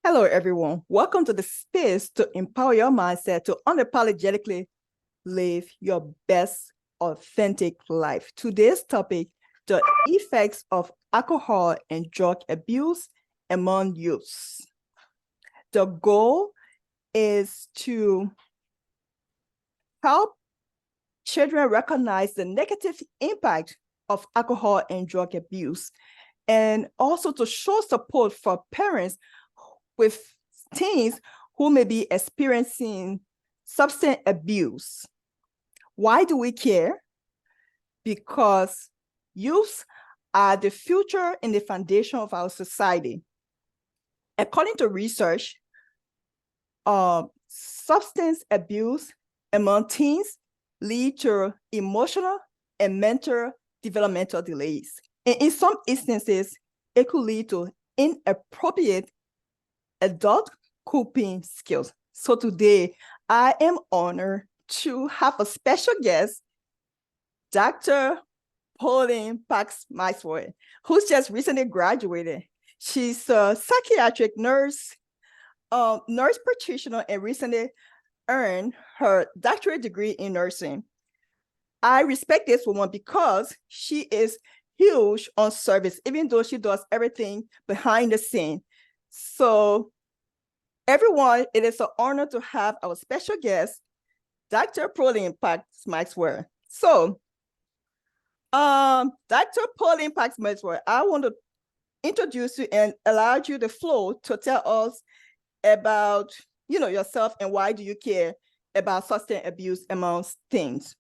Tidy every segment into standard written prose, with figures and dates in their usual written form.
Hello, everyone. Welcome to the space to empower your mindset to unapologetically live your best authentic life. Today's topic, the effects of alcohol and drug abuse among youths. The goal is to help children recognize the negative impact of alcohol and drug abuse, and also to show support for parents with teens who may be experiencing substance abuse. Why do we care? Because youths are the future and the foundation of our society. According to research, substance abuse among teens lead to emotional and mental developmental delays. And in some instances, it could lead to inappropriate adult coping skills. So today, I am honored to have a special guest, Dr. Pauline Pax-Maxwell, who's just recently graduated. She's a psychiatric nurse, nurse practitioner, and recently earned her doctorate degree in nursing. I respect this woman because she is huge on service, even though she does everything behind the scene. So everyone, it is an honor to have our special guest, Dr. Pauline Pax-Maxwell. So, Dr. Pauline Pax-Maxwell, I want to introduce you and allow you the floor to tell us about, yourself and why do you care about substance abuse amongst teens.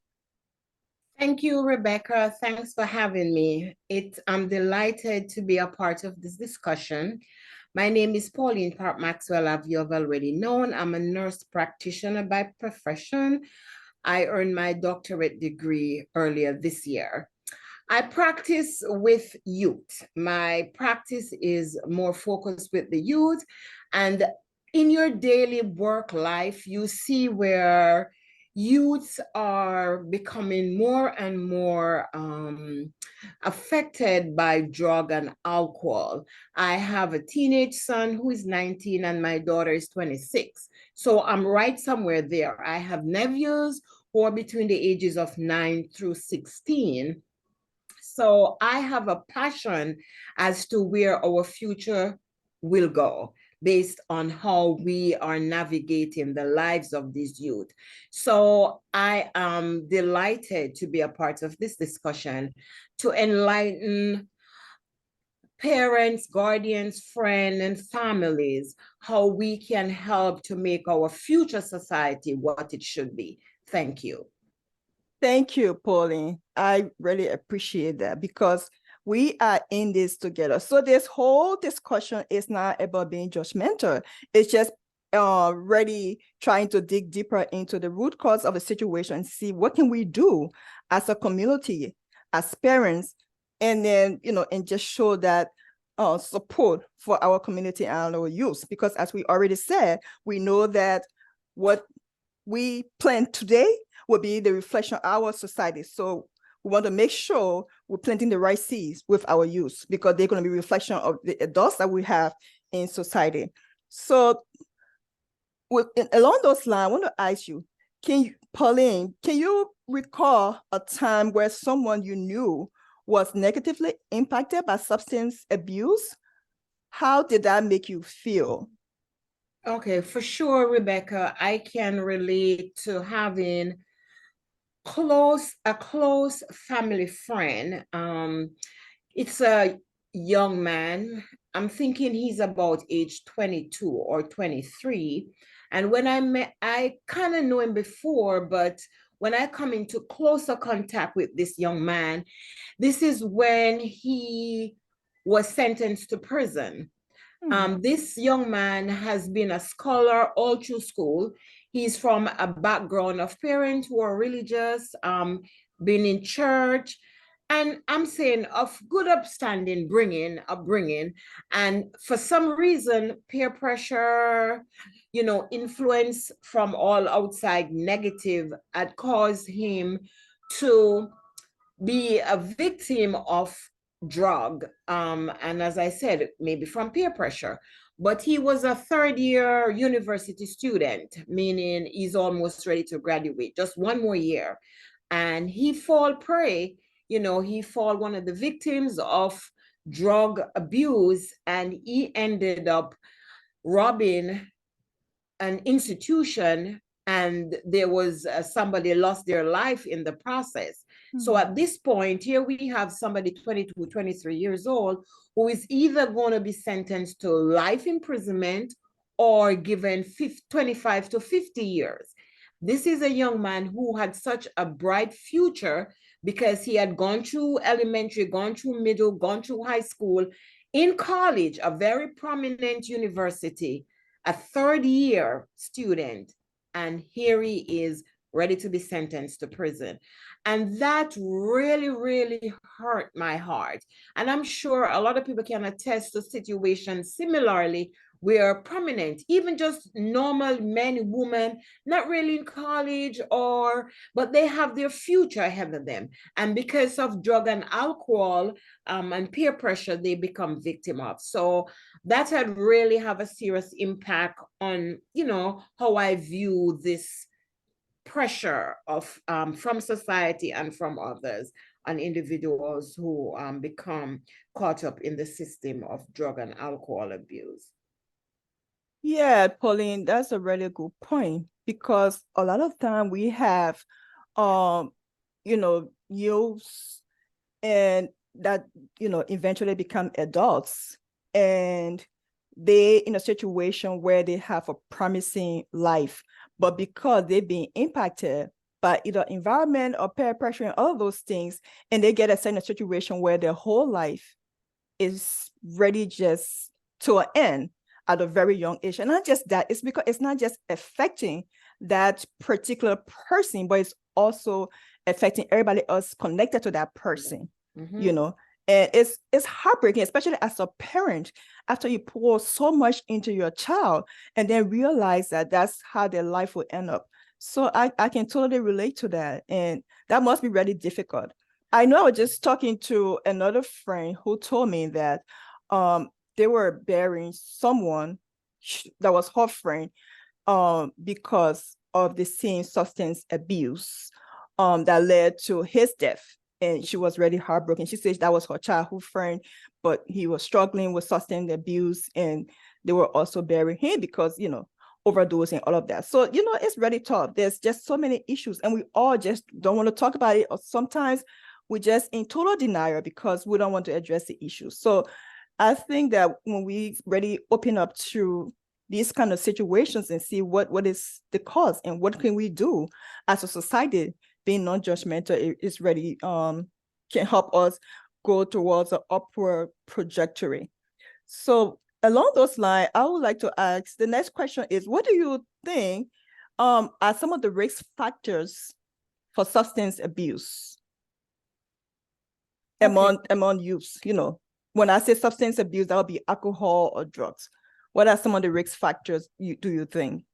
Thank you, Rebecca. Thanks for having me. I'm delighted to be a part of this discussion. My name is Pauline Pax-Maxwell, as you have already known. I'm a nurse practitioner by profession. I earned my doctorate degree earlier this year. I practice with youth. My practice is more focused with the youth. And in your daily work life, you see where youths are becoming more and more affected by drug and alcohol. I have a teenage son who is 19 and my daughter is 26. So I'm right somewhere there. I have nephews who are between the ages of 9 through 16. So I have a passion as to where our future will go based on how we are navigating the lives of these youth. So I am delighted to be a part of this discussion to enlighten parents, guardians, friends, and families how we can help to make our future society what it should be. Thank you. Thank you, Pauline. I really appreciate that because we are in this together. So this whole discussion is not about being judgmental. It's just really trying to dig deeper into the root cause of a situation and see what can we do as a community, as parents, and then, and just show that support for our community and our youth. Because as we already said, we know that what we plan today will be the reflection of our society. So we want to make sure we're planting the right seeds with our youth because they're going to be a reflection of the adults that we have in society. So along those lines, I want to ask you, Pauline, can you recall a time where someone you knew was negatively impacted by substance abuse? How did that make you feel? Okay, for sure, Rebecca, I can relate to having a close family friend. It's a young man. I'm thinking he's about age 22 or 23. And when I met, I kind of knew him before, but when I come into closer contact with this young man, this is when he was sentenced to prison. This young man has been a scholar all through school. He's from a background of parents who are religious, been in church, and I'm saying of good upstanding upbringing. And for some reason, peer pressure, influence from all outside negative had caused him to be a victim of drug. And as I said, maybe from peer pressure. But he was a third year university student, meaning he's almost ready to graduate, just one more year. And he fall prey, he fall one of the victims of drug abuse, and he ended up robbing an institution, and there was somebody lost their life in the process. So at this point, here we have somebody 22, 23 years old who is either going to be sentenced to life imprisonment or given 25 to 50 years. This is a young man who had such a bright future because he had gone through elementary, gone through middle, gone through high school, in college, a very prominent university, a third year student, and here he is ready to be sentenced to prison. And that really, really hurt my heart. And I'm sure a lot of people can attest to situations similarly where prominent, even just normal men, women, not really in college, but they have their future ahead of them. And because of drug and alcohol and peer pressure, they become victim of. So that had really have a serious impact on, how I view this pressure of from society and from others on individuals who become caught up in the system of drug and alcohol abuse. Yeah, Pauline, that's a really good point because a lot of time we have, youths and that, eventually become adults and they in a situation where they have a promising life, but because they've been impacted by either environment or peer pressure and all of those things, and they get a certain situation where their whole life is ready just to an end at a very young age. And not just that, it's because it's not just affecting that particular person, but it's also affecting everybody else connected to that person, and it's heartbreaking, especially as a parent, after you pour so much into your child and then realize that that's how their life will end up. So I can totally relate to that. And that must be really difficult. I know I was just talking to another friend who told me that they were burying someone that was her friend because of the same substance abuse that led to his death. And she was really heartbroken. She said that was her childhood friend, but he was struggling with substance abuse, and they were also burying him because, overdose and all of that. So, it's really tough. There's just so many issues, and we all just don't want to talk about it. Or sometimes we're just in total denial because we don't want to address the issues. So I think that when we really open up to these kind of situations and see what is the cause and what can we do as a society, being non-judgmental is really can help us go towards an upward trajectory. So along those lines, I would like to ask, the next question is, what do you think are some of the risk factors for substance abuse among youths? When I say substance abuse, that would be alcohol or drugs. What are some of the risk factors do you think?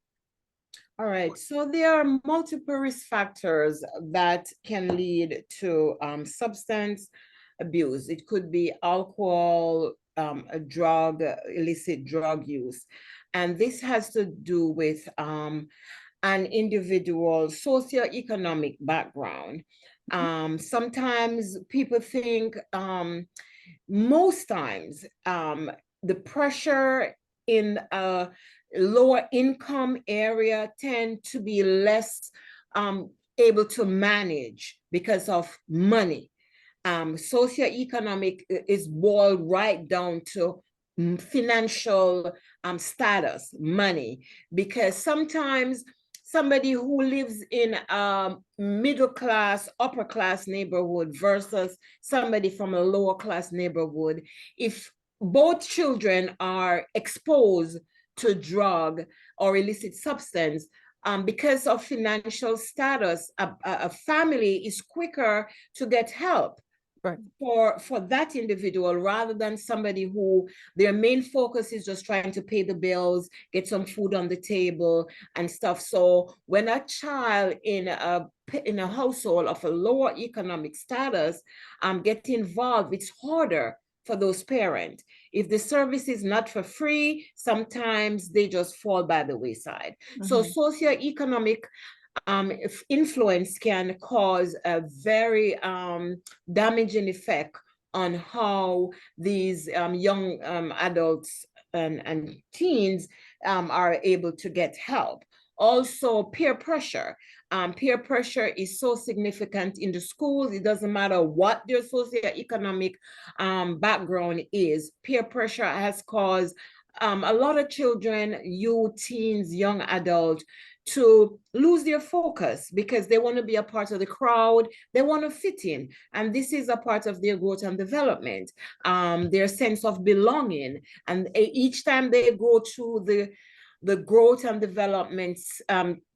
All right, so there are multiple risk factors that can lead to substance abuse. It could be alcohol, a drug, illicit drug use. And this has to do with an individual's socioeconomic background. Sometimes people think, most times, the pressure in a lower income area tend to be less able to manage because of money. Socioeconomic is boiled right down to financial status, money, because sometimes somebody who lives in a middle class, upper class neighborhood versus somebody from a lower class neighborhood, if both children are exposed to drug or illicit substance, because of financial status, a family is quicker to get help Right. for that individual, rather than somebody who their main focus is just trying to pay the bills, get some food on the table and stuff. So when a child in a household of a lower economic status get involved, it's harder for those parents. If the service is not for free, sometimes they just fall by the wayside. So socioeconomic influence can cause a very damaging effect on how these young adults and teens are able to get help. Also, peer pressure. Peer pressure is so significant in the schools. It doesn't matter what their socioeconomic background is. Peer pressure has caused a lot of children, youth, teens, young adults to lose their focus because they want to be a part of the crowd, they want to fit in, and this is a part of their growth and development, their sense of belonging. And each time they go through the growth and development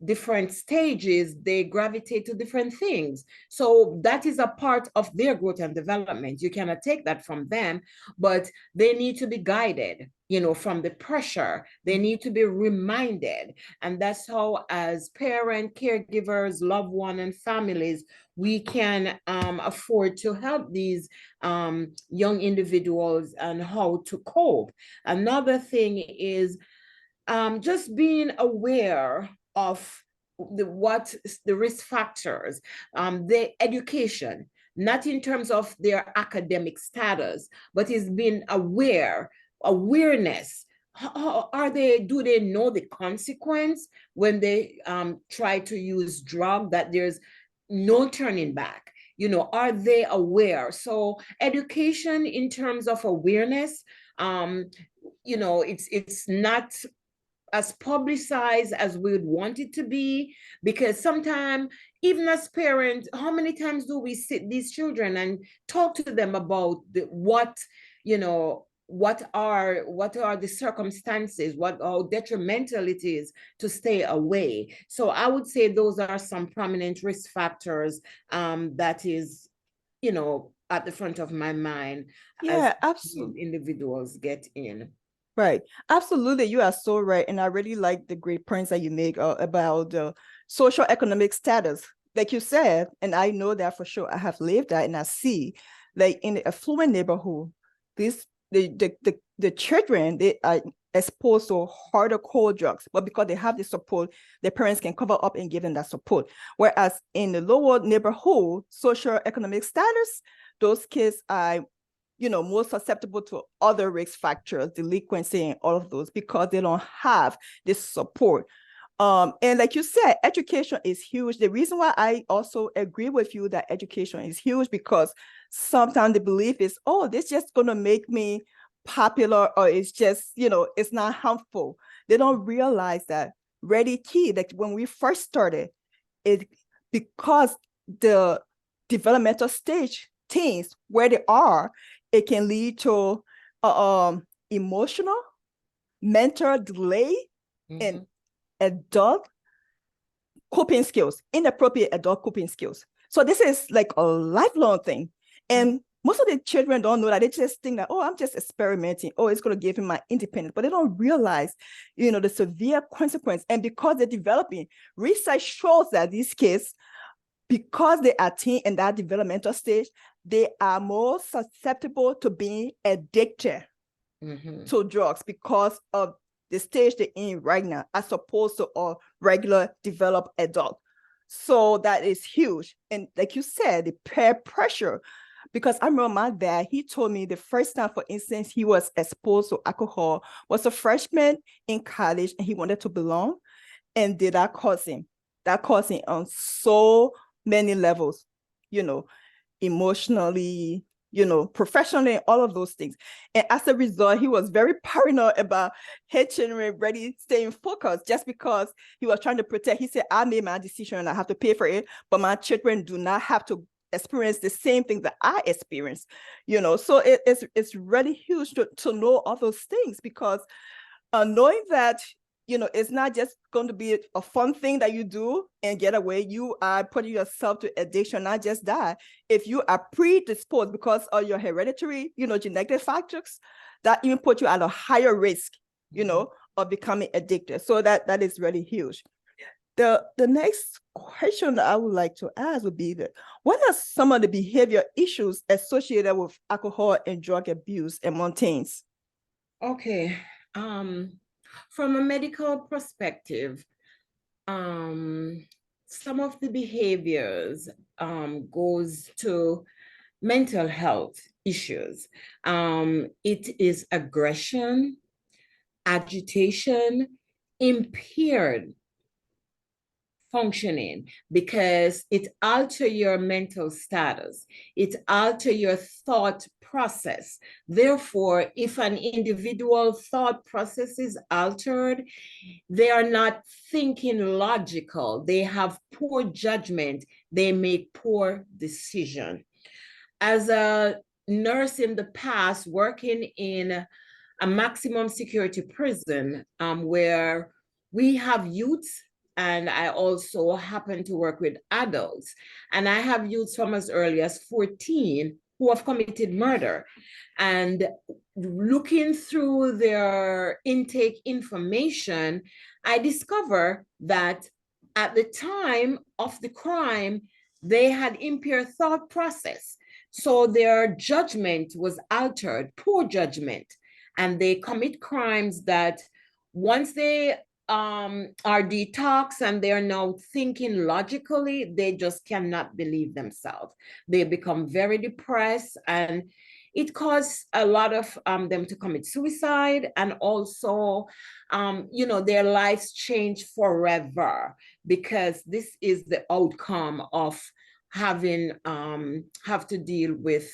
different stages, they gravitate to different things. So that is a part of their growth and development. You cannot take that from them, but they need to be guided, from the pressure. They need to be reminded. And that's how, as parent, caregivers, loved one, and families, we can afford to help these young individuals and how to cope. Another thing is just being aware of what the risk factors, the education, not in terms of their academic status, but is being awareness. Do they know the consequence when they try to use drug, that there's no turning back? Are they aware? So education in terms of awareness, it's not as publicized as we would want it to be, because sometimes, even as parents, how many times do we sit these children and talk to them about what are the circumstances, how detrimental it is to stay away. So I would say those are some prominent risk factors that is at the front of my mind as Yeah, absolutely. individuals get in. Right. Absolutely. You are so right. And I really like the great points that you make about the social economic status. Like you said, and I know that for sure, I have lived that, and I see, like, in the affluent neighborhood, the children, they are exposed to harder cold drugs, but because they have the support, their parents can cover up and give them that support. Whereas in the lower neighborhood, social economic status, those kids are more susceptible to other risk factors, delinquency, and all of those, because they don't have this support. And like you said, education is huge. The reason why I also agree with you that education is huge, because sometimes the belief is, oh, this is just going to make me popular, or it's just, it's not harmful. They don't realize that really key, like when we first started, it because the developmental stage teens, where they are, it can lead to emotional, mental delay, and adult coping skills, inappropriate adult coping skills. So this is like a lifelong thing. And most of the children don't know that. They just think that, oh, I'm just experimenting. Oh, it's going to give him my independence. But they don't realize, the severe consequence. And because they're developing, research shows that these kids, because they are teen in that developmental stage, they are more susceptible to being addicted to drugs because of the stage they're in right now, as opposed to a regular developed adult. So that is huge. And like you said, the peer pressure, because I remember my dad, he told me the first time, for instance, he was exposed to alcohol was a freshman in college, and he wanted to belong. And did that cause him on so many levels, emotionally, professionally, all of those things. And as a result, he was very paranoid about his children ready staying focused, just because he was trying to protect. He said, I made my decision and I have to pay for it, but my children do not have to experience the same thing that I experienced, So it's really huge to know all those things, because knowing that it's not just going to be a fun thing that you do and get away. You are putting yourself to addiction. Not just that, if you are predisposed because of your hereditary, genetic factors, that even put you at a higher risk, of becoming addicted. So that is really huge. The next question that I would like to ask would be that what are some of the behavior issues associated with alcohol and drug abuse among teens? Okay. From a medical perspective, some of the behaviors goes to mental health issues. It is aggression, agitation, impaired functioning, because it alter your mental status, it alter your thought process. Therefore, if an individual thought process is altered, they are not thinking logical, they have poor judgment, they make poor decision. As a nurse in the past, working in a maximum security prison, where we have youths, and I also happen to work with adults, and I have youths from as early as 14 who have committed murder. And looking through their intake information, I discover that at the time of the crime, they had impaired thought process. So their judgment was altered, poor judgment, and they commit crimes that once they are detoxed and they are now thinking logically, they just cannot believe themselves. They become very depressed, and it caused a lot of them to commit suicide, and also their lives change forever, because this is the outcome of having have to deal with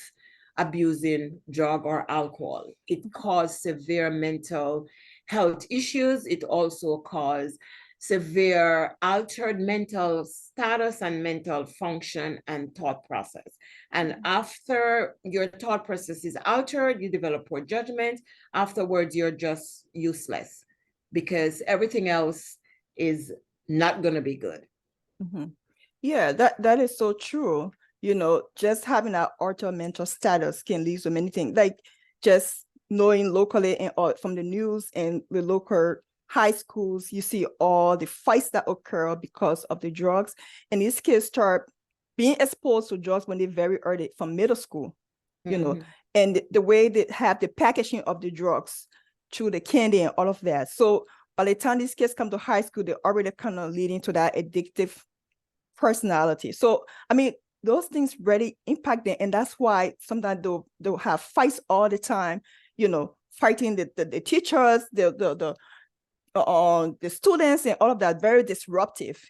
abusing drug or alcohol. It caused severe mental health issues. It also caused severe altered mental status and mental function and thought process. And after your thought process is altered, you develop poor judgment. Afterwards, you're just useless, because everything else is not going to be good. Mm-hmm. Yeah, that is so true. Just having that altered mental status can lead to many things, like just knowing locally and from the news and the local high schools, you see all the fights that occur because of the drugs. And these kids start being exposed to drugs when they're very early, from middle school, and the way they have the packaging of the drugs through the candy and all of that. So by the time these kids come to high school, they're already kind of leading to that addictive personality. So, I mean, those things really impact them. And that's why sometimes they'll have fights all the time, fighting the teachers, the students and all of that, very disruptive,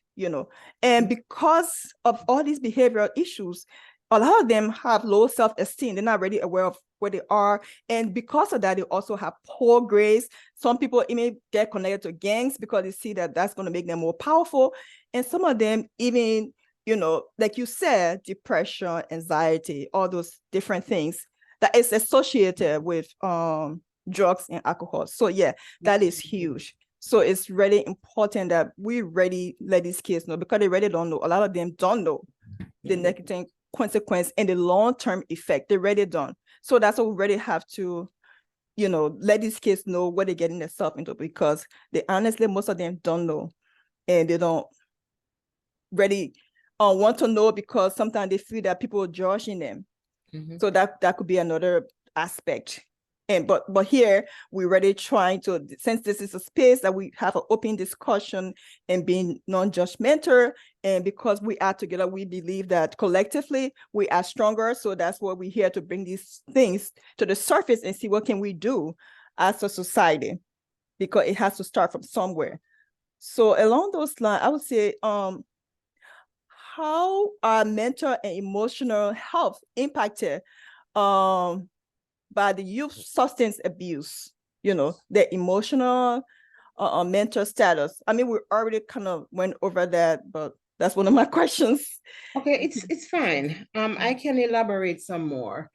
And because of all these behavioral issues, a lot of them have low self-esteem. They're not really aware of where they are. And because of that, they also have poor grades. Some people even get connected to gangs because they see that that's going to make them more powerful. And some of them even, like you said, depression, anxiety, all those different things that is associated with drugs and alcohol. So yeah, that is huge. So it's really important that we really let these kids know, because they really don't know. A lot of them don't know the negative consequence and the long-term effect. They really don't. So that's what we really have to, let these kids know what they're getting themselves into, because they honestly, most of them don't know, and they don't really want to know, because sometimes they feel that people are judging them. So that could be another aspect. And but here we're really trying to, since this is a space that we have an open discussion and being non-judgmental, and because we are together, we believe that collectively we are stronger. So that's why we're here, to bring these things to the surface and see what can we do as a society, because it has to start from somewhere. So along those lines, I would say, how are mental and emotional health impacted by the youth substance abuse, their emotional, mental status? I mean, we already kind of went over that, but that's one of my questions. Okay, it's fine. I can elaborate some more.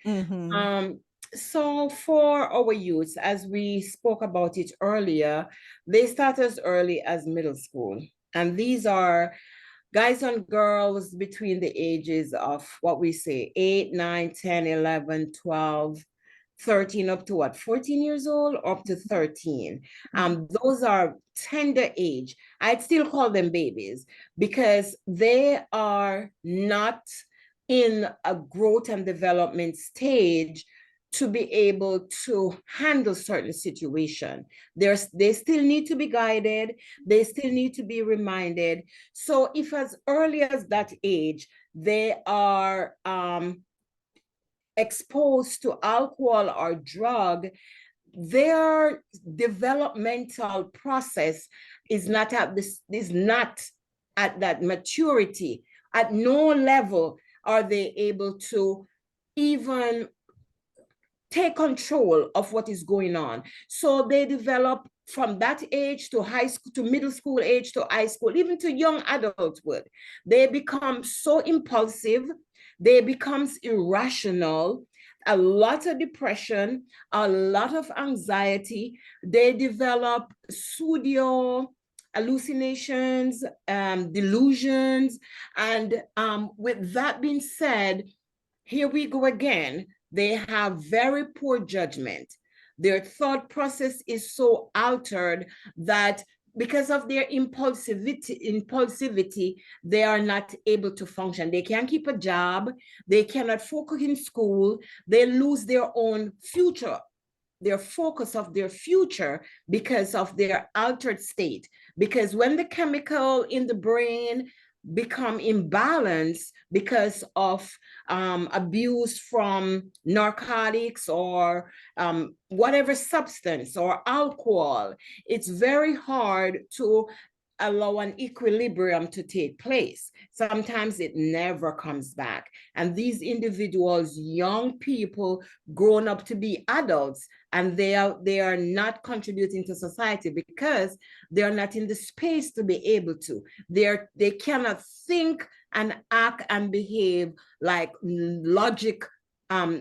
So for our youth, as we spoke about it earlier, they start as early as middle school. And these are guys and girls between the ages of what we say 8, 9, 10, 11, 12, 13, up to what, 14 years old, up to 13. Those are tender age. I'd still call them babies because they are not in a growth and development stage to be able to handle certain situation. They still need to be guided. They still need to be reminded. So if as early as that age, they are exposed to alcohol or drug, their developmental process is not at that maturity. At no level are they able to even take control of what is going on. So they develop from that age to high school, to middle school age, to high school, even to young adulthood. They become so impulsive, they become irrational, a lot of depression, a lot of anxiety. They develop pseudo hallucinations, delusions. And with that being said, here we go again. They have very poor judgment. Their thought process is so altered that because of their impulsivity, they are not able to function. They can't keep a job. They cannot focus in school. They lose their own future, their focus of their future because of their altered state. Because when the chemical in the brain become imbalanced because of abuse from narcotics or whatever substance or alcohol, it's very hard to allow an equilibrium to take place. Sometimes it never comes back. And these individuals, young people grown up to be adults, and they are not contributing to society because they are not in the space to be able to. They cannot think and act and behave like logic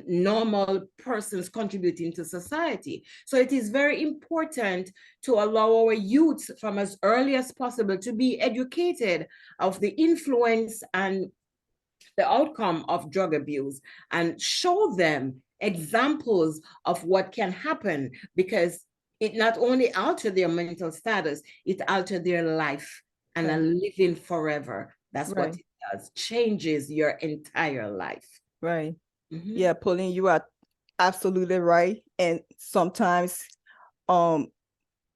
normal persons contributing to society. So it is very important to allow our youth from as early as possible to be educated of the influence and the outcome of drug abuse and show them examples of what can happen, because it not only altered their mental status, it altered their life and Right. a living forever. That's what Right. it does, changes your entire life. Right. Mhm. Yeah, Pauline, you are absolutely right. And sometimes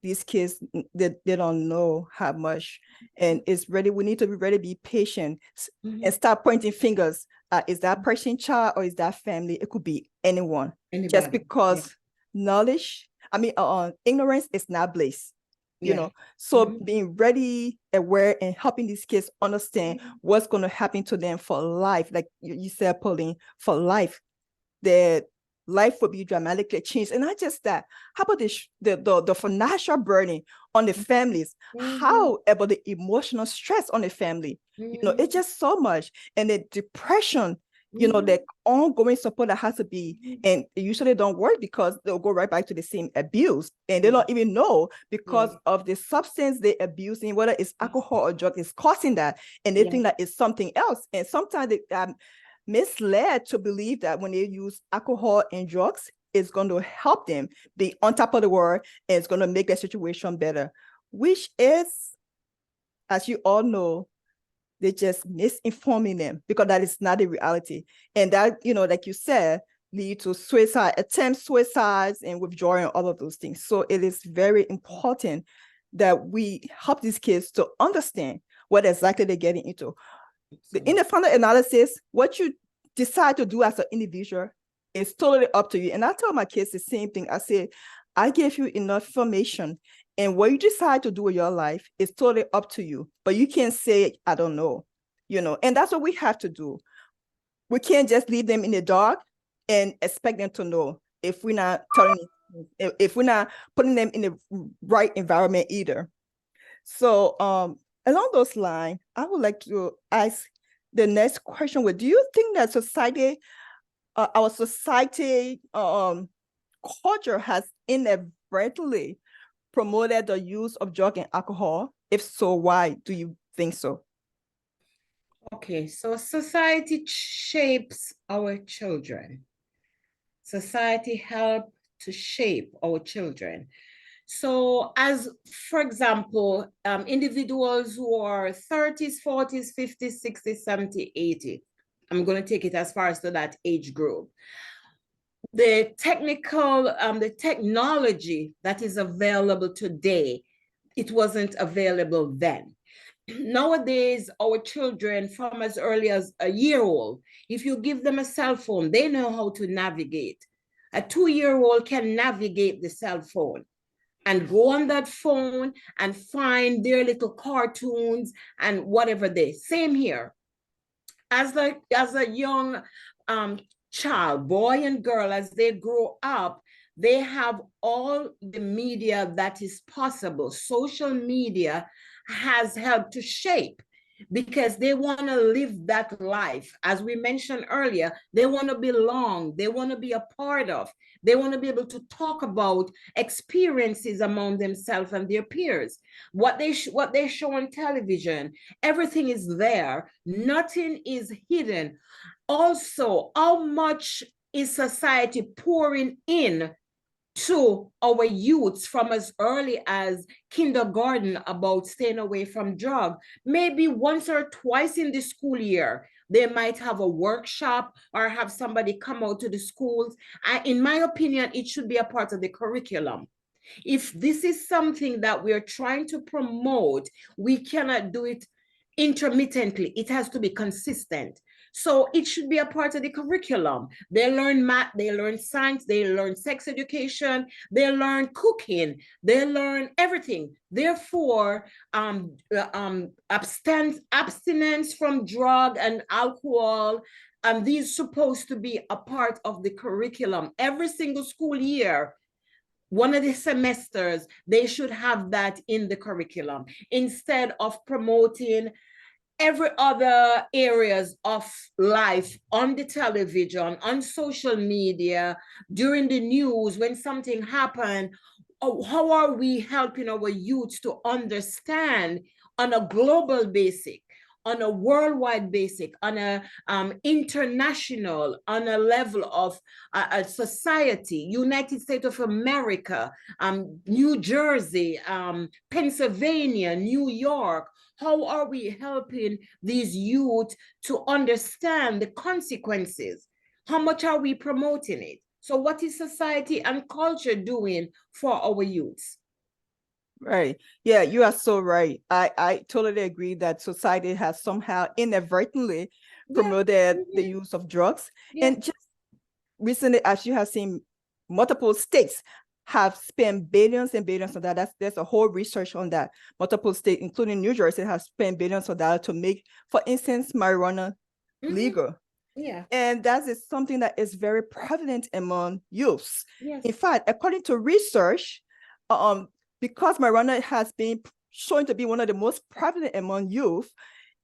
these kids, they don't know how much. And it's ready, we need to be ready to be patient and stop pointing fingers. Is that person child or is that family? It could be anyone. Anybody. Just because knowledge, ignorance is not bliss. You know, so being ready, aware, and helping these kids understand what's going to happen to them for life. Like you said, Pauline, for life, that life will be dramatically changed. And not just that, how about the financial burden on the families? How about the emotional stress on the family? You know, it's just so much. And the depression, you know, the ongoing support that has to be, and it usually don't work because they'll go right back to the same abuse. And they don't even know because of the substance they're abusing, whether it's alcohol or drug, is causing that. And they think that it's something else. And sometimes they misled to believe that when they use alcohol and drugs, it's going to help them be on top of the world and it's going to make their situation better, which is, as you all know, they're just misinforming them because that is not the reality. And that, you know, like you said, lead to suicide, attempts, suicides, and withdrawing, all of those things. So it is very important that we help these kids to understand what exactly they're getting into. In the final analysis, what you decide to do as an individual is totally up to you. And I tell my kids the same thing. I say, I gave you enough information, and what you decide to do with your life is totally up to you. But you can't say, I don't know, you know, and that's what we have to do. We can't just leave them in the dark and expect them to know if we're not telling them, if we're not putting them in the right environment either. So along those lines, I would like to ask the next question. Do you think that society our society culture has inadvertently promoted the use of drug and alcohol? If so, why do you think so? Okay, so society shapes our children. Society help to shape our children. So as, for example, individuals who are 30s, 40s, 50s, 60s, 70s, 80s, I'm going to take it as far as to that age group. The technology that is available today, it wasn't available then. Nowadays, our children from as early as a year old, if you give them a cell phone, they know how to navigate. A 2-year-old can navigate the cell phone and go on that phone and find their little cartoons and whatever they. Same here. As a young child, boy and girl, as they grow up, they have all the media that is possible. Social media has helped to shape because they want to live that life. As we mentioned earlier, they want to belong, they want to be a part of, they want to be able to talk about experiences among themselves and their peers. What they show on television, everything is there, nothing is hidden. Also, how much is society pouring in to our youths from as early as kindergarten about staying away from drugs? Maybe once or twice in the school year, they might have a workshop or have somebody come out to the schools. In my opinion, it should be a part of the curriculum. If this is something that we're trying to promote, we cannot do it intermittently. It has to be consistent. So it should be a part of the curriculum. They learn math, they learn science, they learn sex education, they learn cooking, they learn everything. Therefore, abstinence from drug and alcohol, these supposed to be a part of the curriculum. Every single school year, one of the semesters, they should have that in the curriculum instead of promoting every other areas of life on the television, on social media, during the news, when something happened. How are we helping our youth to understand on a global basis, on a worldwide basis, on a international, on a level of a society, United States of America, New Jersey, Pennsylvania, New York? How are we helping these youth to understand the consequences? How much are we promoting it? So what is society and culture doing for our youths? Right. Yeah, you are so right. I totally agree that society has somehow inadvertently Yeah. promoted the Mhm. use of drugs. Yeah. And just recently, as you have seen, multiple states have spent billions and billions on that. There's a whole research on that. Multiple states, including New Jersey, have spent billions of dollars to make, for instance, marijuana Mhm. legal. Yeah. And that is something that is very prevalent among youths. Yes. In fact, according to research, because marijuana has been shown to be one of the most prevalent among youth,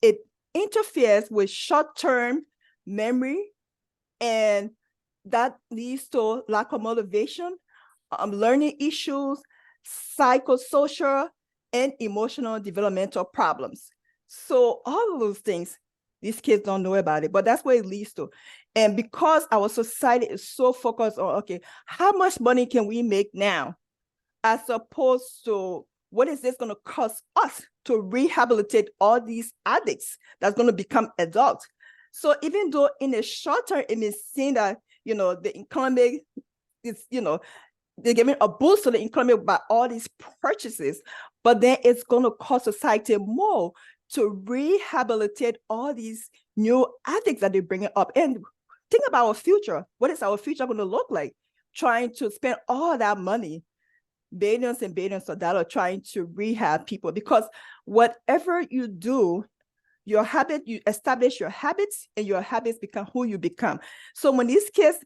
it interferes with short-term memory, and that leads to lack of motivation, learning issues, psychosocial, and emotional developmental problems. So all of those things, these kids don't know about it, but that's what it leads to. And because our society is so focused on, okay, how much money can we make now, as opposed to what is this going to cost us to rehabilitate all these addicts that's going to become adults? So even though in the short term, it may seem that, the economy is, they're giving a boost to the economy by all these purchases, but then it's going to cost society more to rehabilitate all these new addicts that they're bringing up. And think about our future. What is our future going to look like? Trying to spend all that money, billions and billions of dollars, trying to rehab people, because whatever you do, you establish your habits, and your habits become who you become. So when these kids,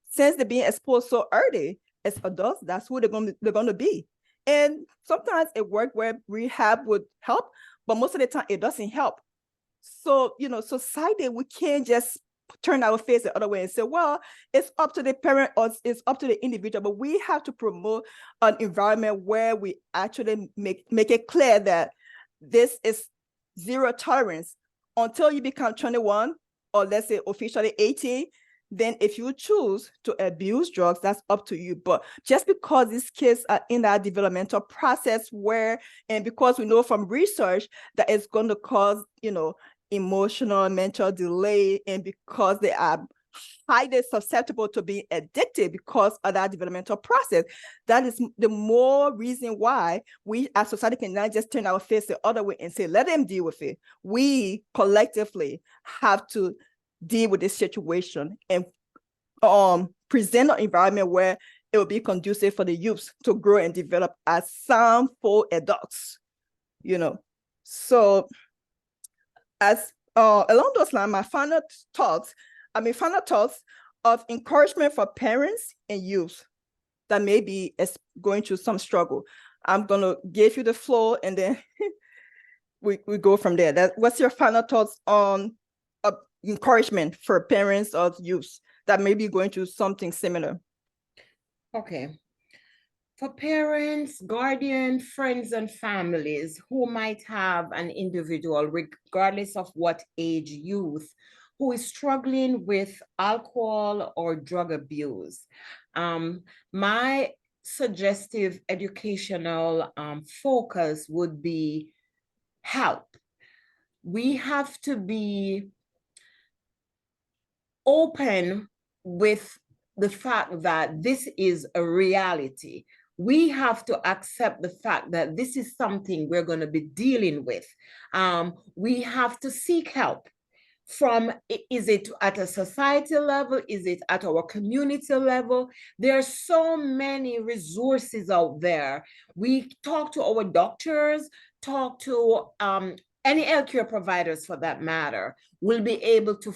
since they're being exposed so early as adults, that's who they're going to be. And sometimes it works where rehab would help, but most of the time it doesn't help. So, society, we can't just turn our face the other way and say, well, it's up to the parent or it's up to the individual, but we have to promote an environment where we actually make it clear that this is zero tolerance until you become 21, or let's say officially 18. Then if you choose to abuse drugs, that's up to you. But just because these kids are in that developmental process and because we know from research that it's going to cause, emotional, mental delay, and because they are highly susceptible to being addicted because of that developmental process, that is the more reason why we as society cannot just turn our face the other way and say, let them deal with it. We collectively have to deal with this situation and present an environment where it will be conducive for the youth to grow and develop as sound full adults, So as along those lines, my final thoughts of encouragement for parents and youth that may be going through some struggle. I'm gonna give you the floor and then we go from there. What's your final thoughts on encouragement for parents or youth that may be going through something similar? Okay. For parents, guardians, friends, and families who might have an individual, regardless of what age, youth, who is struggling with alcohol or drug abuse, my suggestive educational focus would be help. We have to be open with the fact that this is a reality. We have to accept the fact that this is something we're going to be dealing with. We have to seek help from, is it at a society level? Is it at our community level? There are so many resources out there. We talk to our doctors, talk to any healthcare providers for that matter. We'll be able to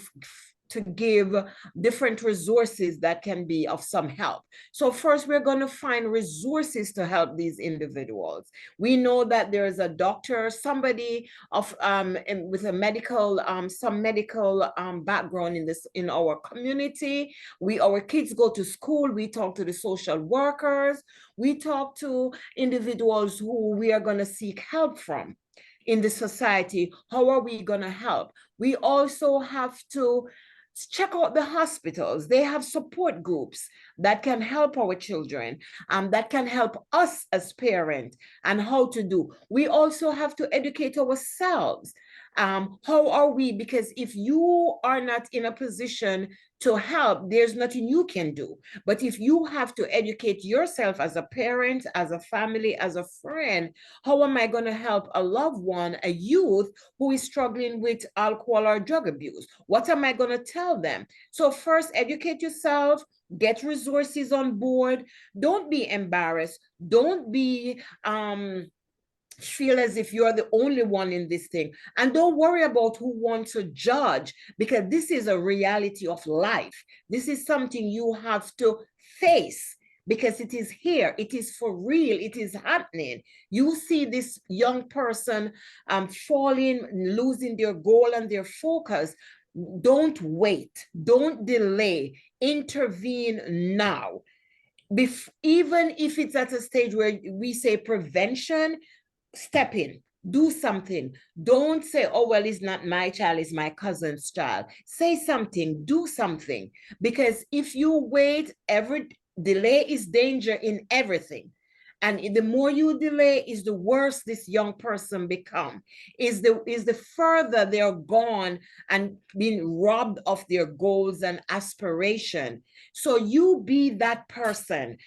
give different resources that can be of some help. So first, we're going to find resources to help these individuals. We know that there is a doctor, somebody of with a medical, some medical background in our community. Our kids go to school. We talk to the social workers. We talk to individuals who we are going to seek help from in the society. How are we going to help? We also have to check out the hospitals. They have support groups that can help our children, that can help us as parents and how to do. We also have to educate ourselves. How are we? Because if you are not in a position to help, there's nothing you can do. But if you have to educate yourself as a parent, as a family, as a friend, how am I going to help a loved one, a youth who is struggling with alcohol or drug abuse? What am I going to tell them? So first, educate yourself, get resources on board. Don't be embarrassed. Don't be feel as if you're the only one in this thing. And don't worry about who wants to judge, because this is a reality of life. This is something you have to face because it is here. It is for real. It is happening. You see this young person falling, losing their goal and their focus. Don't wait. Don't delay. Intervene now. Even if it's at a stage where we say prevention, step in, do something. Don't say, oh, well, it's not my child, it's my cousin's child. Say something, do something. Because if you wait, every delay is danger in everything. And the more you delay, is the worse this young person become. Is the further they're gone and being robbed of their goals and aspiration. So you be that person.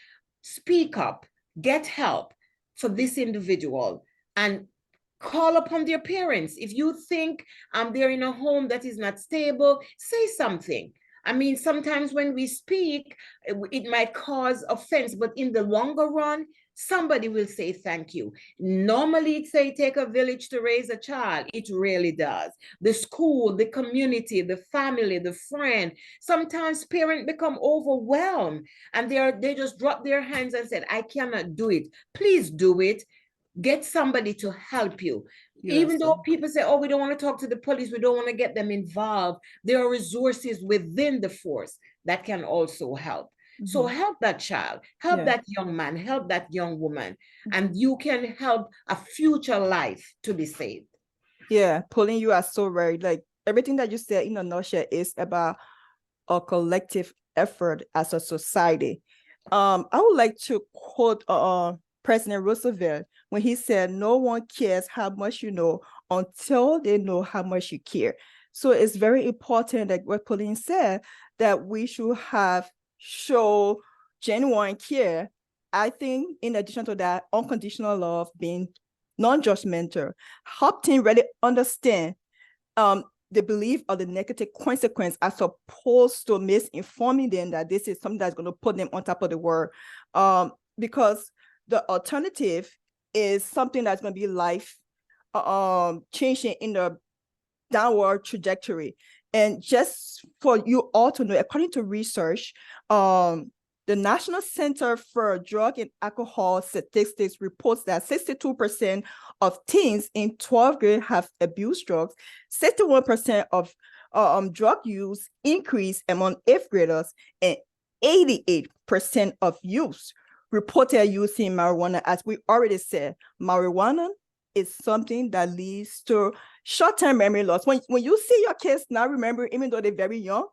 Speak up, get help for this individual, and call upon their parents. If you think they're in a home that is not stable, say something. I mean, sometimes when we speak, it might cause offense, but in the longer run, somebody will say thank you. Normally, it say take a village to raise a child. It really does. The school, the community, the family, the friend. Sometimes parents become overwhelmed and they just drop their hands and said, I cannot do it. Please do it. Get somebody to help you. Even though USA. people say, oh, we don't want to talk to the police, we don't want to get them involved, there are resources within the force that can also help. So Mhm. help that child, help Yeah. that young man, help that young woman, Mhm. and you can help a future life to be saved. Yeah, Pauline, you are so right. Like everything that you said in a nutshell is about a collective effort as a society. I would like to quote President Roosevelt when he said, "No one cares how much you know until they know how much you care." So it's very important, like what Pauline said, that we should have show genuine care. I think in addition to that, unconditional love, being non-judgmental, help team really understand the belief of the negative consequence as opposed to misinforming them that this is something that's going to put them on top of the world. Because the alternative is something that's going to be life changing in the downward trajectory. And just for you all to know, according to research, the National Center for Drug and Alcohol Statistics reports that 62% of teens in 12th grade have abused drugs. 61% of drug use increased among 8th graders, and 88% of youth reported using marijuana. As we already said, marijuana is something that leads to short-term memory loss. When you see your kids now remember, even though they're very young,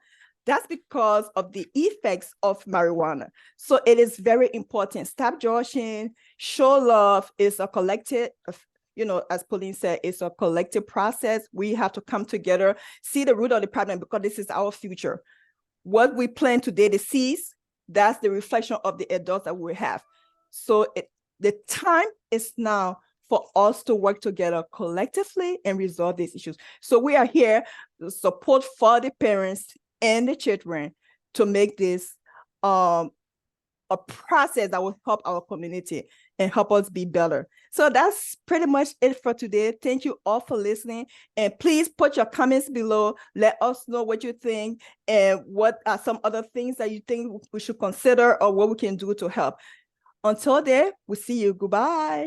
that's because of the effects of marijuana. So it is very important. Stop judging, show love. Is a collective, as Pauline said, it's a collective process. We have to come together, see the root of the problem, because this is our future. What we plant today, the seeds, that's the reflection of the adults that we have. So the time is now for us to work together collectively and resolve these issues. So we are here to support for the parents and the children to make this a process that will help our community and help us be better. So that's pretty much it for today. Thank you all for listening. And please put your comments below. Let us know what you think and what are some other things that you think we should consider or what we can do to help. Until then, we'll see you. Goodbye.